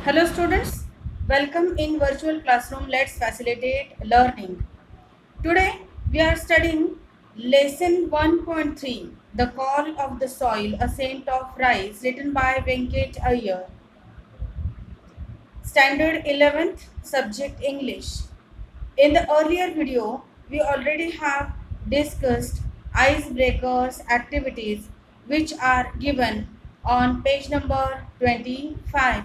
Hello students, welcome in virtual classroom. Let's facilitate learning. Today we are studying lesson 1.3, The Call of the Soil, A Scent of Rice, written by Venkat Iyer. Standard 11th, subject English. In the earlier video, we already have discussed icebreakers activities which are given on page number 25.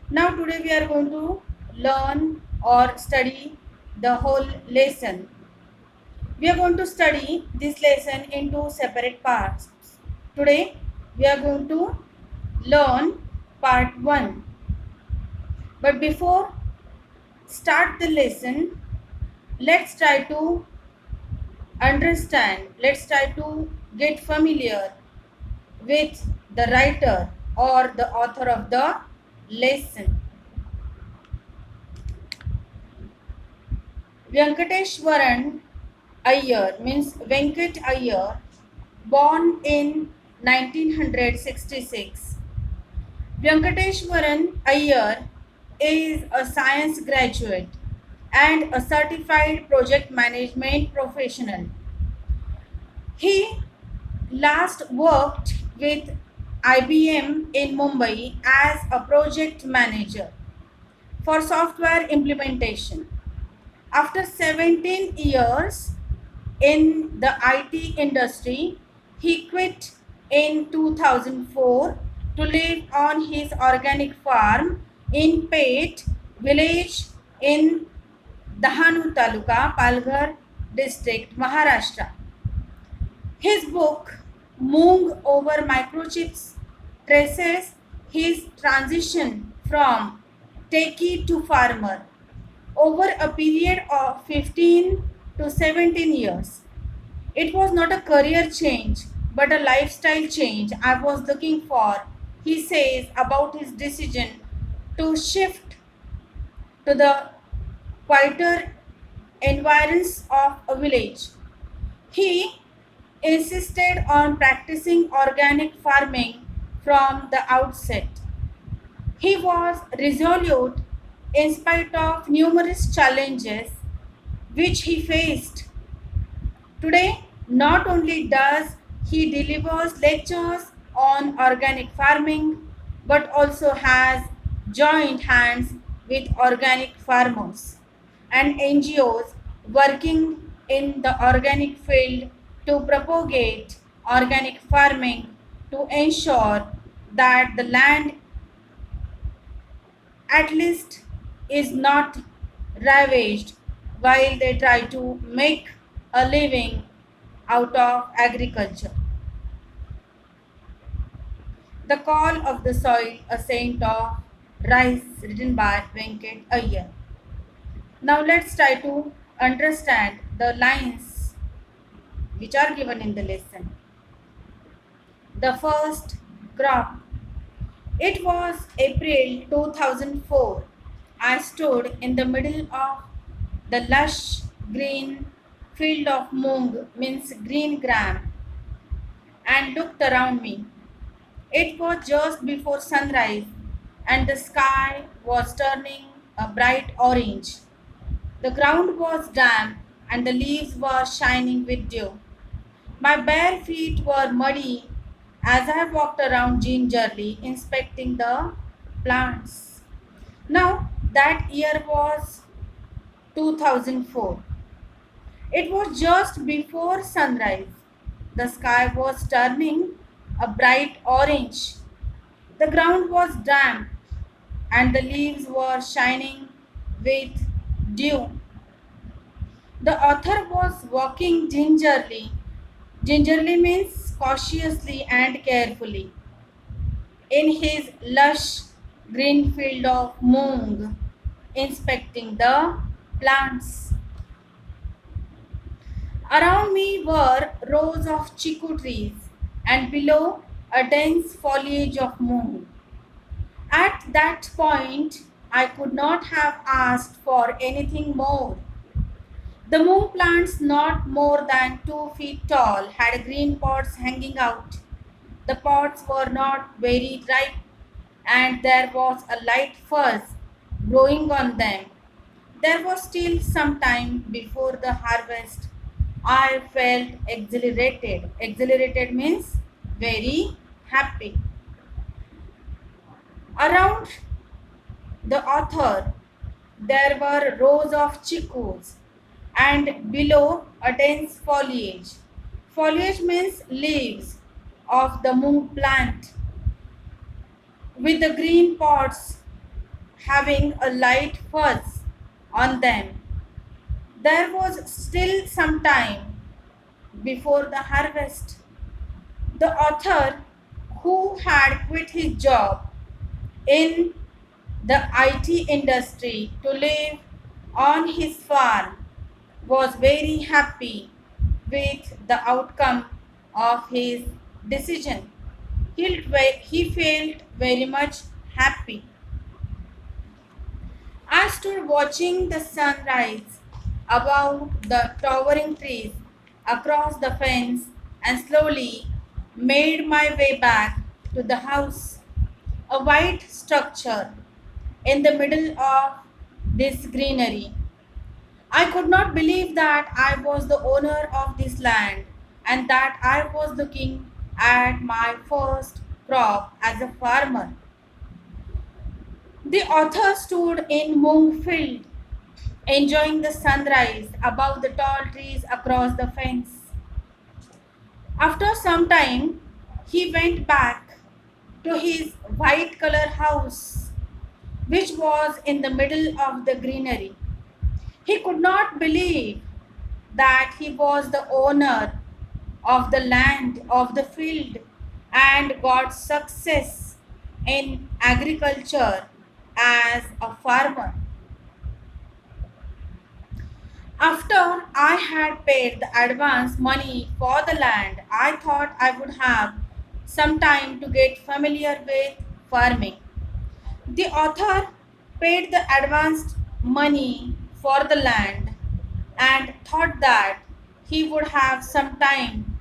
Now today we are going to learn or study the whole lesson. We are going to study this lesson into separate parts. Today we are going to learn part 1. But before start the lesson, let's try to understand, let's try to get familiar with the writer or the author of the lesson. Venkateshwaran Iyer means Venkat Iyer, born in 1966. Venkateshwaran Iyer is a science graduate and a certified project management professional. He last worked with IBM in Mumbai as a project manager for software implementation. After 17 years in the IT industry, he quit in 2004 to live on his organic farm in Pet village in Dahanu Taluka, Palghar district, Maharashtra. His book, Moong over Microchips, traces his transition from techie to farmer over a period of 15 to 17 years. It was not a career change, but a lifestyle change I was looking for, he says about his decision to shift to the quieter environs of a village. He insisted on practicing organic farming from the outset. He was resolute in spite of numerous challenges which he faced. Today, not only does he delivers lectures on organic farming, but also has joined hands with organic farmers and NGOs working in the organic field to propagate organic farming to ensure that the land at least is not ravaged while they try to make a living out of agriculture. The Call of the Soil, a Saint of Rice, written by Venkat Iyer. Now let's try to understand the lines which are given in the lesson. The first crop. It was April 2004. I stood in the middle of the lush green field of Moong, means green gram, and looked around me. It was just before sunrise, and the sky was turning a bright orange. The ground was damp, and the leaves were shining with dew. My bare feet were muddy as I walked around gingerly inspecting the plants. Now, that year was 2004. It was just before sunrise. The sky was turning a bright orange. The ground was damp and the leaves were shining with dew. The author was walking gingerly. Gingerly means cautiously and carefully in his lush green field of Moong, inspecting the plants. Around me were rows of chiku trees, and below a dense foliage of Moong. At that point, I could not have asked for anything more. The Moong plants, not more than 2 feet tall, had green pods hanging out. The pods were not very ripe, and there was a light fuzz growing on them. There was still some time before the harvest. I felt exhilarated. Exhilarated means very happy. Around the author, there were rows of chicos, and below a dense foliage. Foliage means leaves of the mung plant with the green pods having a light fuzz on them. There was still some time before the harvest. The author, who had quit his job in the IT industry to live on his farm, was very happy with the outcome of his decision. He felt very much happy. I stood watching the sunrise above the towering trees across the fence and slowly made my way back to the house. A white structure in the middle of this greenery. I could not believe that I was the owner of this land and that I was looking at my first crop as a farmer. The author stood in Mung Field, enjoying the sunrise above the tall trees across the fence. After some time, he went back to his white color house, which was in the middle of the greenery. He could not believe that he was the owner of the land, of the field, and got success in agriculture as a farmer. After I had paid the advance money for the land, I thought I would have some time to get familiar with farming. The author paid the advanced money for the land and thought that he would have some time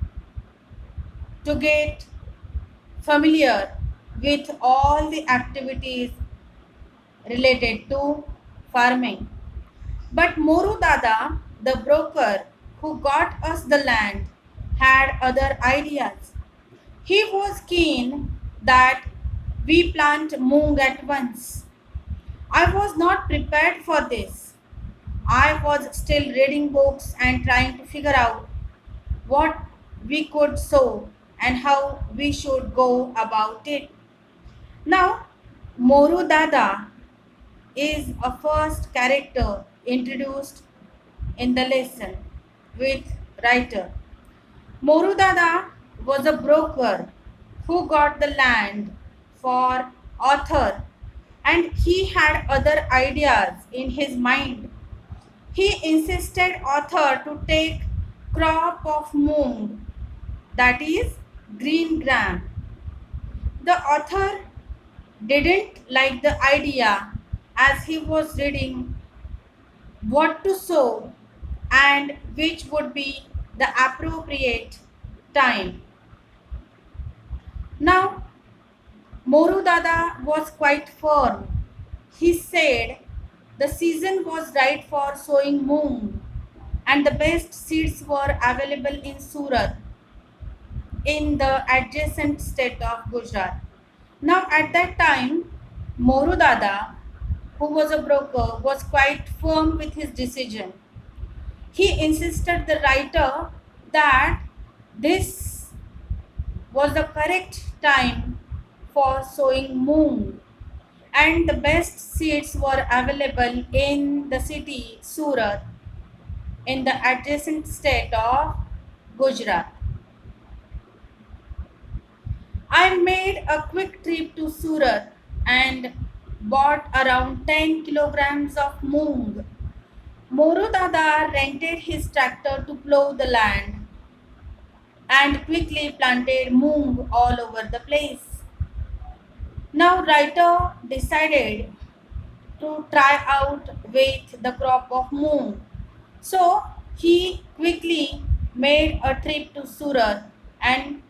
to get familiar with all the activities related to farming. But Moru Dada, the broker who got us the land, had other ideas. He was keen that we plant moong at once. I was not prepared for this. I was still reading books and trying to figure out what we could sow and how we should go about it. Now, Moru Dada is a first character introduced in the lesson with writer. Moru Dada was a broker who got the land for author and he had other ideas in his mind. He insisted author to take crop of moong, that is green gram. The author didn't like the idea as he was reading what to sow and which would be the appropriate time. Now, Moru Dada was quite firm. He said the season was right for sowing moong and the best seeds were available in Surat in the adjacent state of Gujarat. Now, at that time, Moru Dada, who was a broker, was quite firm with his decision. He insisted the writer that this was the correct time for sowing moong and the best seeds were available in the city Surat in the adjacent state of Gujarat. I made a quick trip to Surat and bought around 10 kilograms of moong. Moru Dada rented his tractor to plow the land and quickly planted moong all over the place. Now writer decided to try out with the crop of moong. So he quickly made a trip to Surat and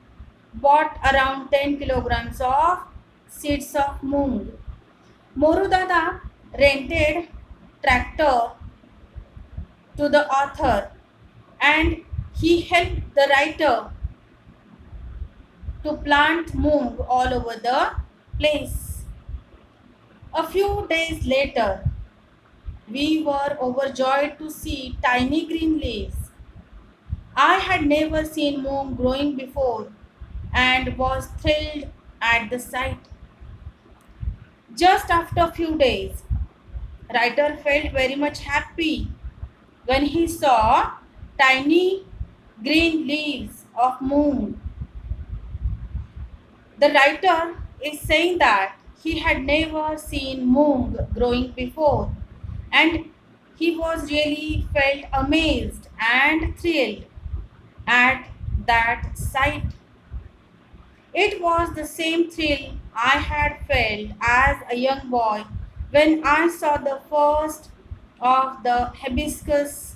bought around 10 kilograms of seeds of moong. Moru Dada rented tractor to the author and he helped the writer to plant moong all over the place. A few days later, we were overjoyed to see tiny green leaves. I had never seen moong growing before and was thrilled at the sight. Just after a few days, writer felt very much happy when he saw tiny green leaves of moong. The writer is saying that he had never seen moong growing before and he was really felt amazed and thrilled at that sight. It was the same thrill I had felt as a young boy when I saw the first of the hibiscus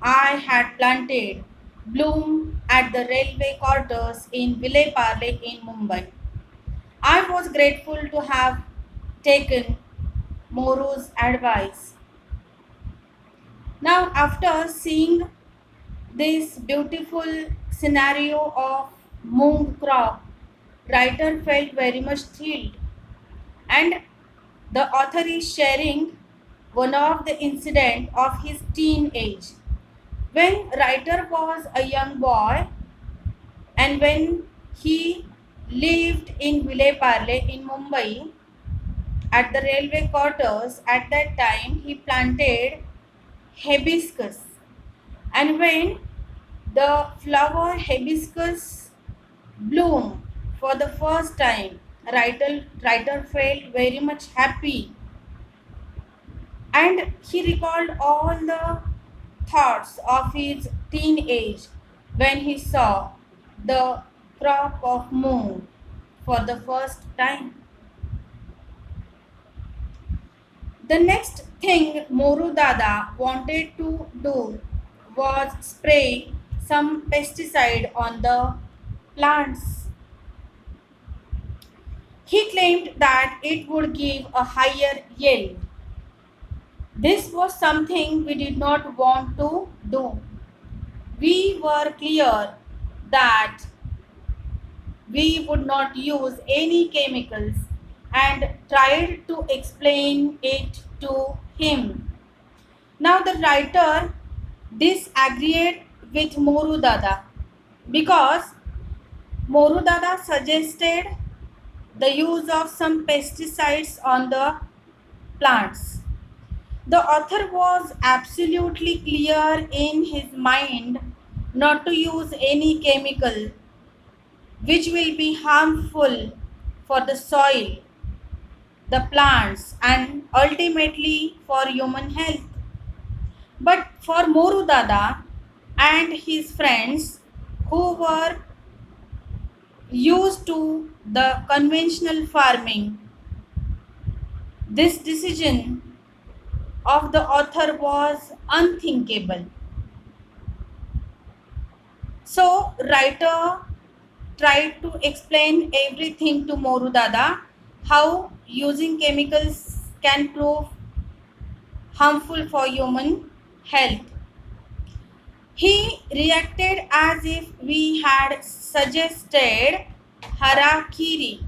I had planted bloom at the railway quarters in Vile Parle in Mumbai. I was grateful to have taken Moru's advice. Now, after seeing this beautiful scenario of moong crop, writer felt very much thrilled, and the author is sharing one of the incident of his teenage. When writer was a young boy and when he lived in Vile Parle in Mumbai at the railway quarters, at that time he planted hibiscus. And when the flower hibiscus bloomed for the first time, writer felt very much happy and he recalled all the thoughts of his teenage when he saw the crop of moon for the first time. The next thing Moru Dada wanted to do was spray some pesticide on the plants. He claimed that it would give a higher yield. This was something we did not want to do. We were clear that we would not use any chemicals and tried to explain it to him. Now the writer disagreed with Moru Dada because Moru Dada suggested the use of some pesticides on the plants. The author was absolutely clear in his mind not to use any chemical which will be harmful for the soil, the plants, and ultimately for human health. But for Moru Dada and his friends who were used to the conventional farming, this decision of the author was unthinkable. So, writer tried to explain everything to Moru Dada how using chemicals can prove harmful for human health. He reacted as if we had suggested harakiri.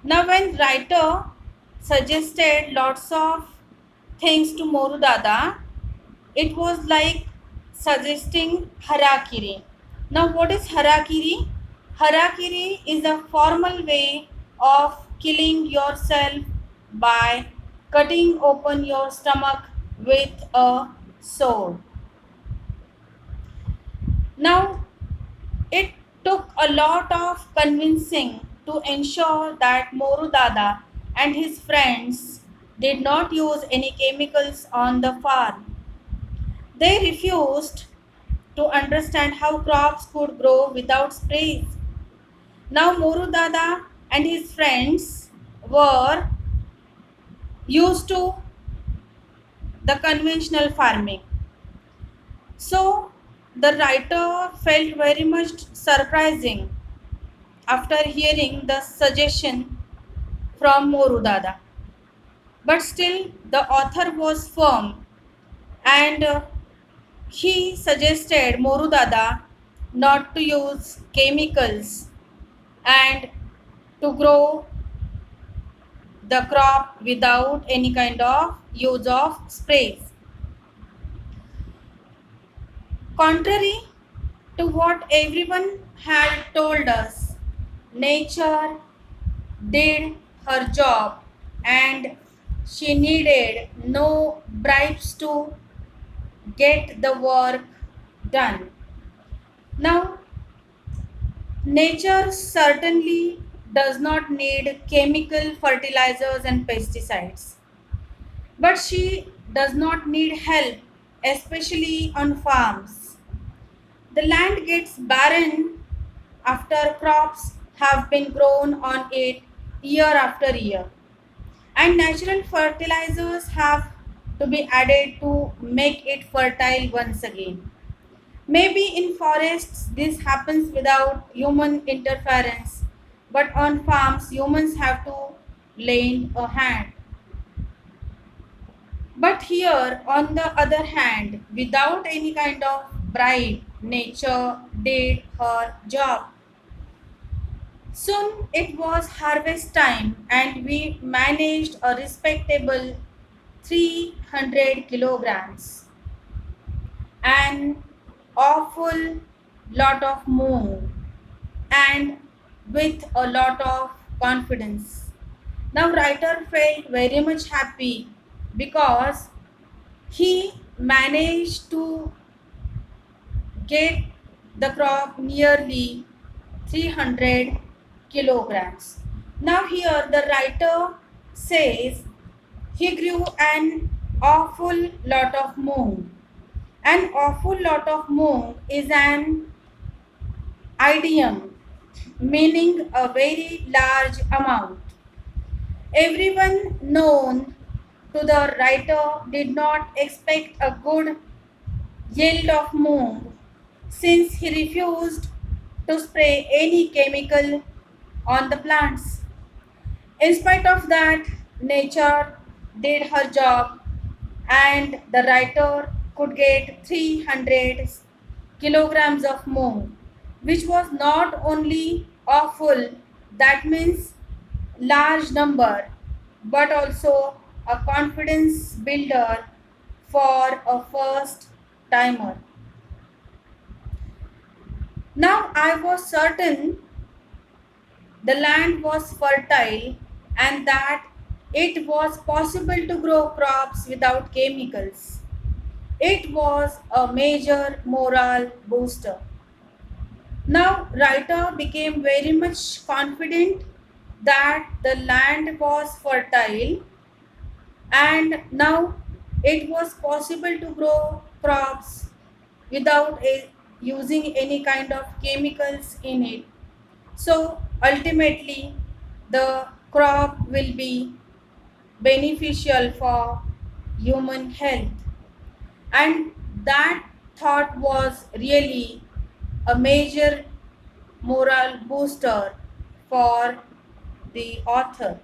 Now, when writer suggested lots of things to Moru Dada, it was like suggesting harakiri. Now, what is harakiri? Harakiri is a formal way of killing yourself by cutting open your stomach with a sword. Now, it took a lot of convincing to ensure that Moru Dada and his friends did not use any chemicals on the farm. They refused to understand how crops could grow without sprays. Now, Moru Dada and his friends were used to the conventional farming. So, the writer felt very much surprising after hearing the suggestion from Morudada. But still, the author was firm and he suggested Morudada not to use chemicals and to grow the crop without any kind of use of sprays. Contrary to what everyone had told us, nature did her job and she needed no bribes to get the work done. Now, nature certainly does not need chemical fertilizers and pesticides, but she does not need help, especially on farms. The land gets barren after crops have been grown on it year after year, and natural fertilizers have to be added to make it fertile once again. Maybe in forests this happens without human interference, but on farms humans have to lend a hand. But here, on the other hand, without any kind of bribe, nature did her job. Soon it was harvest time, and we managed a respectable 300 kilograms. An awful lot of moon and with a lot of confidence. Now writer felt very much happy because he managed to get the crop nearly 300 kilograms. Now here the writer says he grew an awful lot of moong. An awful lot of moong is an idiom meaning a very large amount. Everyone known to the writer did not expect a good yield of moong since he refused to spray any chemical on the plants. In spite of that, nature did her job and the writer could get 300 kilograms of moong, which was not only awful, that means large number, but also a confidence builder for a first timer. Now I was certain the land was fertile and that it was possible to grow crops without chemicals. It was a major moral booster. Now, writer became very much confident that the land was fertile and now it was possible to grow crops without using any kind of chemicals in it. So, ultimately, the crop will be beneficial for human health. And that thought was really a major moral booster for the author.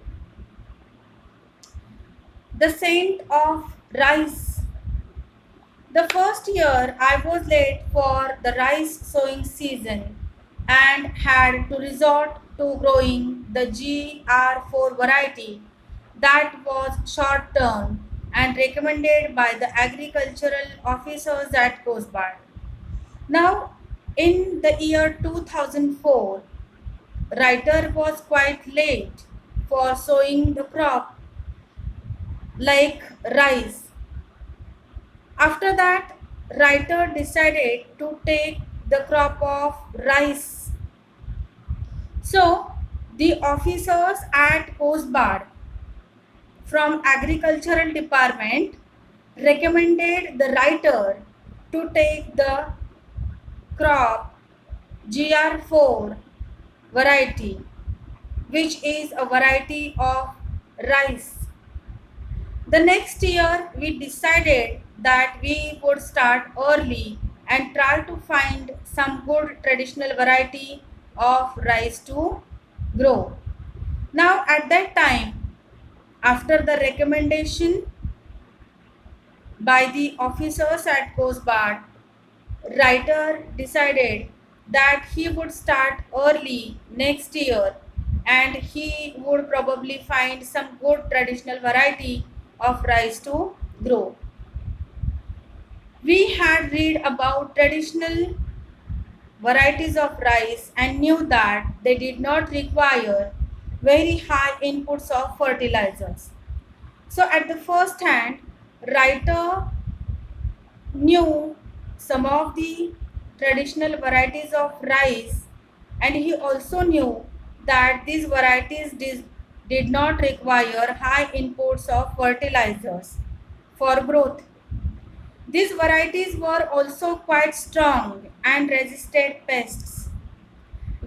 The Saint of Rice. The first year I was late for the rice sowing season and had to resort to growing the GR4 variety that was short term and recommended by the agricultural officers at Coast Guard. Now, in the year 2004, writer was quite late for sowing the crop like rice. After that, writer decided to take the crop of rice. So, the officers at Coast Guard from agricultural department recommended the writer to take the crop GR4 variety, which is a variety of rice. The next year, we decided that we would start early and try to find some good traditional variety of rice to grow. Now, at that time, after the recommendation by the officers at Coast Guard, writer decided that he would start early next year and he would probably find some good traditional variety of rice to grow. We had read about traditional varieties of rice and knew that they did not require very high inputs of fertilizers. So at the first hand, writer knew some of the traditional varieties of rice, and he also knew that these varieties did not require high inputs of fertilizers for growth. These varieties were also quite strong and resisted pests.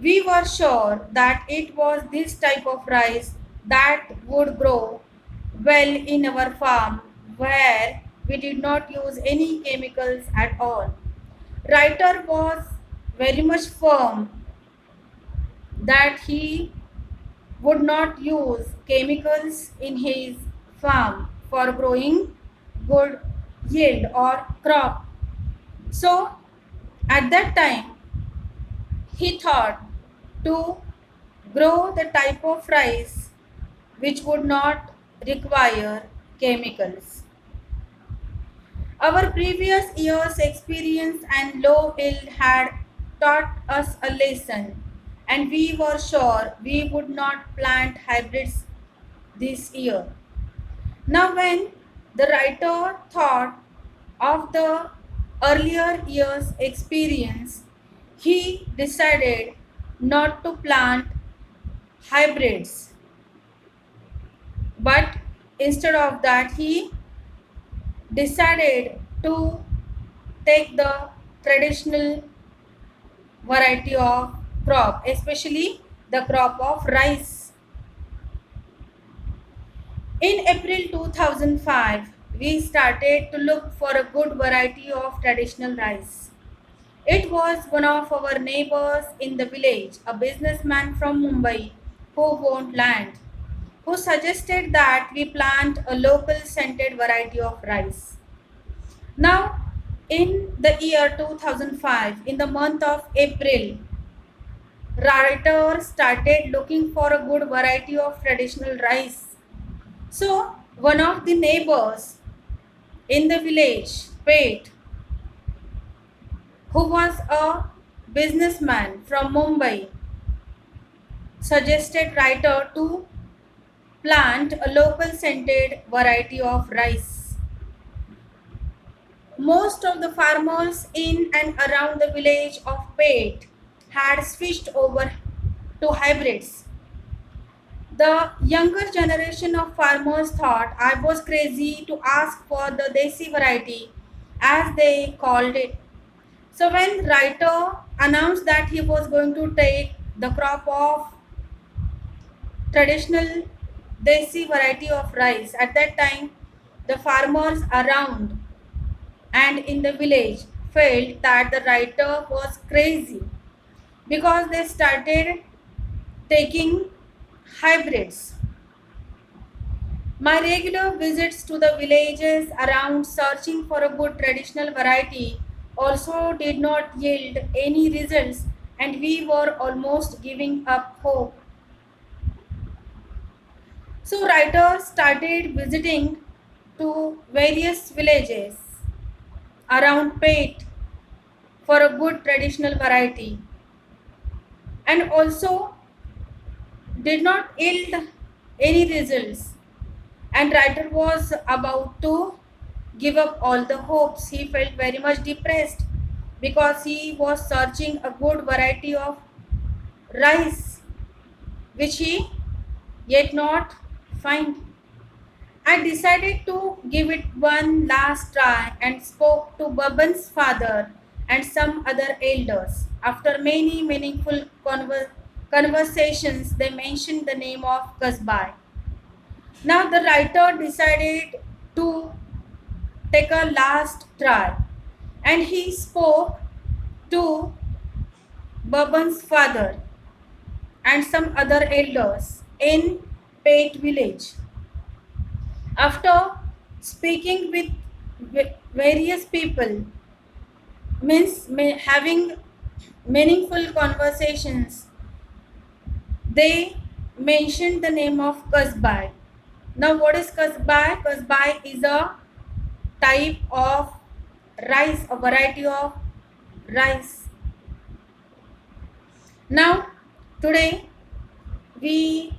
We were sure that it was this type of rice that would grow well in our farm where we did not use any chemicals at all. Writer was very much firm that he would not use chemicals in his farm for growing good yield or crop. So at that time he thought to grow the type of rice which would not require chemicals. Our previous year's experience and low yield had taught us a lesson, and we were sure we would not plant hybrids this year. Now, when the writer thought of the earlier year's experience, he decided not to plant hybrids, but instead of that, he decided to take the traditional variety of crop, especially the crop of rice. In April 2005, we started to look for a good variety of traditional rice. It was one of our neighbors in the village, a businessman from Mumbai who owned land, who suggested that we plant a local scented variety of rice. Now, in the year 2005, in the month of April, writers started looking for a good variety of traditional rice. So, one of the neighbors in the village, Pate, who was a businessman from Mumbai, suggested writer to plant a local scented variety of rice. Most of the farmers in and around the village of Pate had switched over to hybrids. The younger generation of farmers thought I was crazy to ask for the Desi variety, as they called it. So when writer announced that he was going to take the crop of traditional Desi variety of rice, at that time the farmers around and in the village felt that the writer was crazy because they started taking hybrids. My regular visits to the villages around searching for a good traditional variety also did not yield any results, and we were almost giving up hope. So writers started visiting to various villages around Pate for a good traditional variety, and also did not yield any results, and writer was about to give up all the hopes. He felt very much depressed because he was searching a good variety of rice which he yet not find. I decided to give it one last try and spoke to Baban's father and some other elders. After many meaningful conversations, they mentioned the name of Kasbai. Now the writer decided to take a last try, and he spoke to Baban's father and some other elders. in Pate village. After speaking with various people, means having meaningful conversations, they mentioned the name of kasbai. Now, what is kasbai? Kasbai is a type of rice, a variety of rice. Now, today we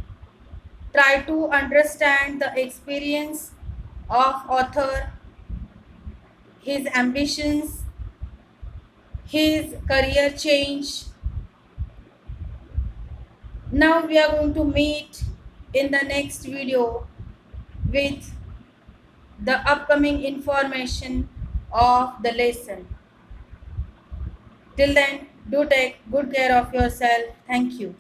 try to understand the experience of author, his ambitions, his career change. Now we are going to meet in the next video with the upcoming information of the lesson. Till then, do take good care of yourself. Thank you.